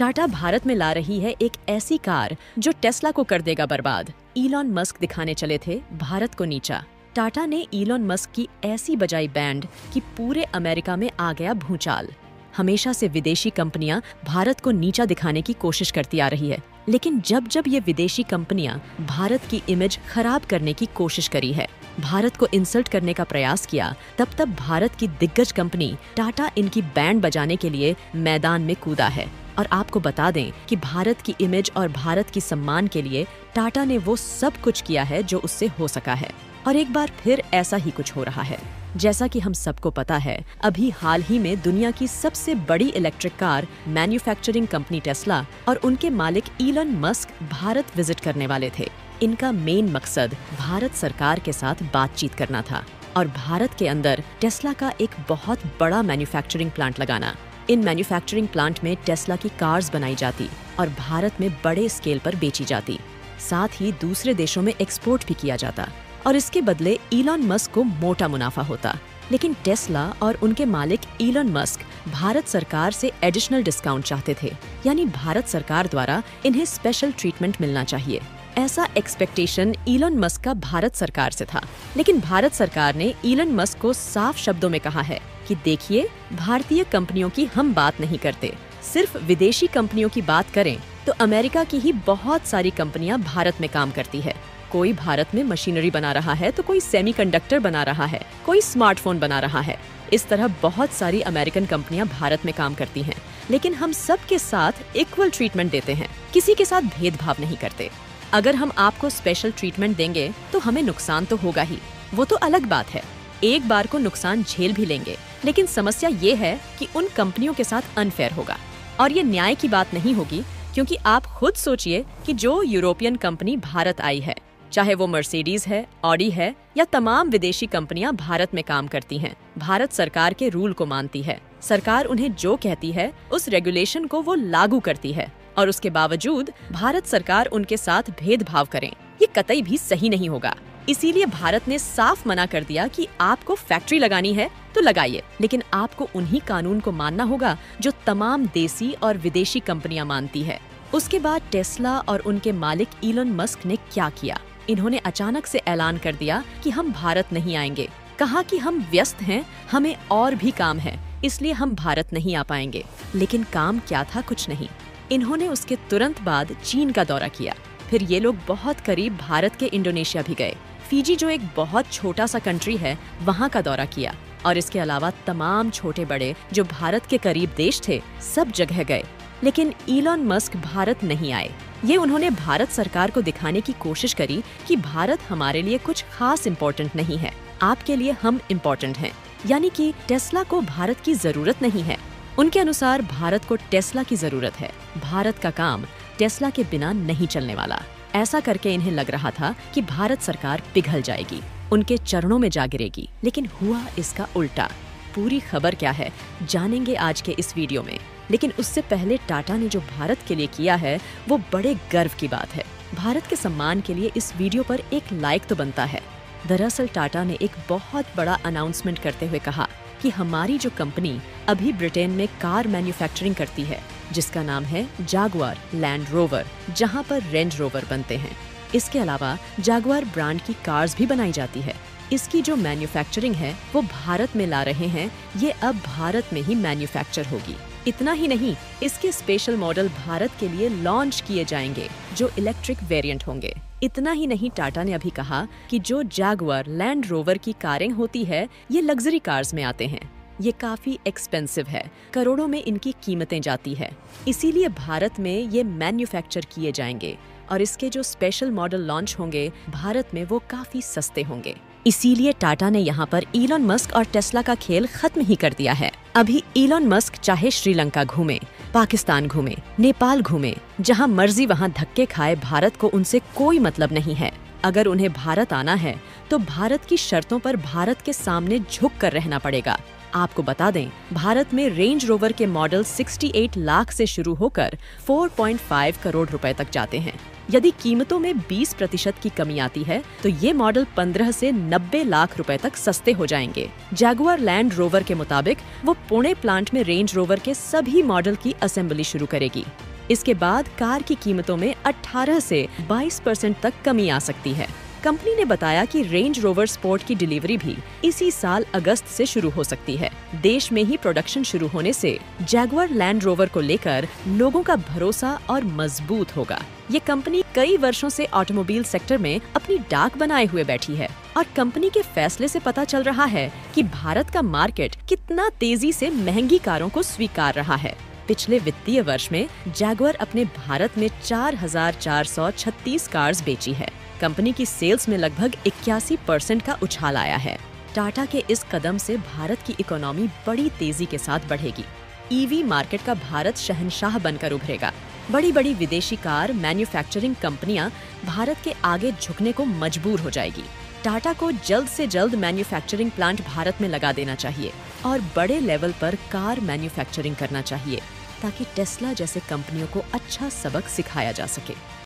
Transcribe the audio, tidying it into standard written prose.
टाटा भारत में ला रही है एक ऐसी कार जो टेस्ला को कर देगा बर्बाद। इलॉन मस्क दिखाने चले थे भारत को नीचा। टाटा ने इलॉन मस्क की ऐसी बजाई बैंड कि पूरे अमेरिका में आ गया भूचाल। हमेशा से विदेशी कंपनियां भारत को नीचा दिखाने की कोशिश करती आ रही है, लेकिन जब जब ये विदेशी कंपनियां भारत की इमेज खराब करने की कोशिश करी है, भारत को इंसल्ट करने का प्रयास किया, तब तब भारत की दिग्गज कंपनी टाटा इनकी बैंड बजाने के लिए मैदान में कूदा है। और आपको बता दें कि भारत की इमेज और भारत की सम्मान के लिए टाटा ने वो सब कुछ किया है जो उससे हो सका है। और एक बार फिर ऐसा ही कुछ हो रहा है। जैसा कि हम सबको पता है, अभी हाल ही में दुनिया की सबसे बड़ी electric car manufacturing company Tesla और उनके मालिक इलॉन मस्क भारत विजिट करने वाले थे। इनका मेन मकसद भारत सरकार के साथ बातचीत करना था और भारत के अंदर टेस्ला का एक बहुत बड़ा मैन्युफैक्चरिंग प्लांट लगाना। इन मैन्युफैक्चरिंग प्लांट में टेस्ला की कार्स बनाई जाती और भारत में बड़े स्केल पर बेची जाती, साथ ही दूसरे देशों में एक्सपोर्ट भी किया जाता और इसके बदले इलॉन मस्क को मोटा मुनाफा होता। लेकिन टेस्ला और उनके मालिक इलॉन मस्क भारत सरकार से एडिशनल डिस्काउंट चाहते थे, यानी भारत सरकार द्वारा इन्हें स्पेशल ट्रीटमेंट मिलना चाहिए। ऐसा एक्सपेक्टेशन इलॉन मस्क का भारत सरकार से था। लेकिन भारत सरकार ने इलॉन मस्क को साफ शब्दों में कहा है कि देखिए, भारतीय कंपनियों की हम बात नहीं करते, सिर्फ विदेशी कंपनियों की बात करें तो अमेरिका की ही बहुत सारी कंपनियां भारत में काम करती है। कोई भारत में मशीनरी बना रहा है तो कोई सेमीकंडक्टर बना रहा है, कोई स्मार्टफोन बना रहा है। इस तरह बहुत सारी अमेरिकन कंपनियां भारत में काम करती हैं, लेकिन हम सब के साथ इक्वल ट्रीटमेंट देते हैं, किसी के साथ भेदभाव नहीं करते। अगर हम आपको स्पेशल ट्रीटमेंट देंगे तो हमें नुकसान तो होगा ही, वो तो अलग बात है। एक बार को नुकसान झेल भी लेंगे, लेकिन समस्या ये है कि उन कंपनियों के साथ अनफेयर होगा और ये न्याय की बात नहीं होगी। क्योंकि आप खुद सोचिए कि जो यूरोपियन कंपनी भारत आई है, चाहे वो मर्सिडीज है, ऑडी है या तमाम विदेशी कंपनियां भारत में काम करती हैं, भारत सरकार के रूल को मानती है। सरकार उन्हें जो कहती है उस रेगुलेशन को वो लागू करती है और उसके बावजूद भारत सरकार उनके साथ भेदभाव करें, ये कतई भी सही नहीं होगा। इसीलिए भारत ने साफ मना कर दिया कि आपको फैक्ट्री लगानी है तो लगाइए, लेकिन आपको उन्हीं कानून को मानना होगा जो तमाम देसी और विदेशी कंपनियां मानती है। उसके बाद टेस्ला और उनके मालिक इलॉन मस्क ने क्या किया? इन्होंने अचानक से ऐलान कर दिया कि हम भारत नहीं आएंगे। कहा कि हम व्यस्त हैं, हमें और भी काम है, इसलिए हम भारत नहीं आ पाएंगे। लेकिन काम क्या था? कुछ नहीं। इन्होंने उसके तुरंत बाद चीन का दौरा किया। फिर ये लोग बहुत करीब भारत के इंडोनेशिया भी गए। फिजी जो एक बहुत छोटा सा कंट्री है, वहाँ का दौरा किया और इसके अलावा तमाम छोटे बड़े जो भारत के करीब देश थे, सब जगह गए। लेकिन इलॉन मस्क भारत नहीं आए। ये उन्होंने भारत सरकार को दिखाने की कोशिश करी कि भारत हमारे लिए कुछ खास इम्पोर्टेंट नहीं है, आपके लिए हम इम्पोर्टेंट हैं। यानी कि टेस्ला को भारत की जरूरत नहीं है। उनके अनुसार भारत को टेस्ला की जरूरत है। भारत का काम टेस्ला के बिना नहीं चलने वाला। ऐसा करके इन्हें लग रहा था कि भारत सरकार पिघल जाएगी, उनके चरणों में जा गिरेगी। लेकिन हुआ इसका उल्टा। पूरी खबर क्या है जानेंगे आज के इस वीडियो में। लेकिन उससे पहले टाटा ने जो भारत के लिए किया है वो बड़े गर्व की बात है। भारत के सम्मान के लिए इस वीडियो पर एक लाइक तो बनता है। दरअसल टाटा ने एक बहुत बड़ा अनाउंसमेंट करते हुए कहा कि हमारी जो कंपनी अभी ब्रिटेन में कार मैन्युफैक्चरिंग करती है, जिसका नाम है जागुआर लैंड रोवर, जहां पर रेंज रोवर बनते हैं। इसके अलावा जागुआर ब्रांड की कार्स भी बनाई जाती है। इसकी जो मैन्युफैक्चरिंग है वो भारत में ला रहे हैं। ये अब भारत में ही मैन्युफैक्चर होगी। इतना ही नहीं, इसके स्पेशल मॉडल भारत के लिए लॉन्च किए जाएंगे जो इलेक्ट्रिक वेरिएंट होंगे। इतना ही नहीं, टाटा ने अभी कहा कि जो जागुआर लैंड रोवर की कारें होती है, ये लग्जरी कार्स में आते हैं। ये काफी एक्सपेंसिव है, करोड़ों में इनकी कीमतें जाती है। इसीलिए भारत में ये मैन्युफैक्चर किए जाएंगे और इसके जो स्पेशल मॉडल लॉन्च होंगे भारत में वो काफी सस्ते होंगे। इसीलिए टाटा ने यहाँ पर इलॉन मस्क और टेस्ला का खेल खत्म ही कर दिया है। अभी इलॉन मस्क चाहे श्रीलंका घूमे, पाकिस्तान घूमे, नेपाल घूमे, जहाँ मर्जी वहाँ धक्के खाए, भारत को उनसे कोई मतलब नहीं है। अगर उन्हें भारत आना है तो भारत की शर्तों पर भारत के सामने झुक कर रहना पड़ेगा। आपको बता दें, भारत में रेंज रोवर के मॉडल 68 लाख से शुरू होकर 4.5 करोड़ रुपए तक जाते हैं। यदि कीमतों में 20% की कमी आती है तो ये मॉडल 15 से 90 लाख रुपए तक सस्ते हो जाएंगे। जैगुआर लैंड रोवर के मुताबिक वो पुणे प्लांट में रेंज रोवर के सभी मॉडल की असेंबली शुरू करेगी। इसके बाद कार की कीमतों में 18 से 22% तक कमी आ सकती है। कंपनी ने बताया कि रेंज रोवर स्पोर्ट की डिलीवरी भी इसी साल अगस्त से शुरू हो सकती है। देश में ही प्रोडक्शन शुरू होने से जैगुआर लैंड रोवर को लेकर लोगों का भरोसा और मजबूत होगा। ये कंपनी कई वर्षों से ऑटोमोबाइल सेक्टर में अपनी डाक बनाए हुए बैठी है और कंपनी के फैसले से पता चल रहा है कि भारत का मार्केट कितना तेजी से महंगी कारों को स्वीकार रहा है। पिछले वित्तीय वर्ष में जैगुआर अपने भारत में 4,436 कार्स बेची है। कंपनी की सेल्स में लगभग 81% का उछाल आया है। टाटा के इस कदम से भारत की इकोनॉमी बड़ी तेजी के साथ बढ़ेगी। ईवी मार्केट का भारत शहंशाह बनकर उभरेगा। बड़ी बड़ी विदेशी कार मैन्युफैक्चरिंग कंपनियां भारत के आगे झुकने को मजबूर हो जाएगी। टाटा को जल्द से जल्द मैन्युफैक्चरिंग प्लांट भारत में लगा देना चाहिए और बड़े लेवल पर कार मैन्युफैक्चरिंग करना चाहिए ताकि टेस्ला जैसे कंपनियों को अच्छा सबक सिखाया जा सके।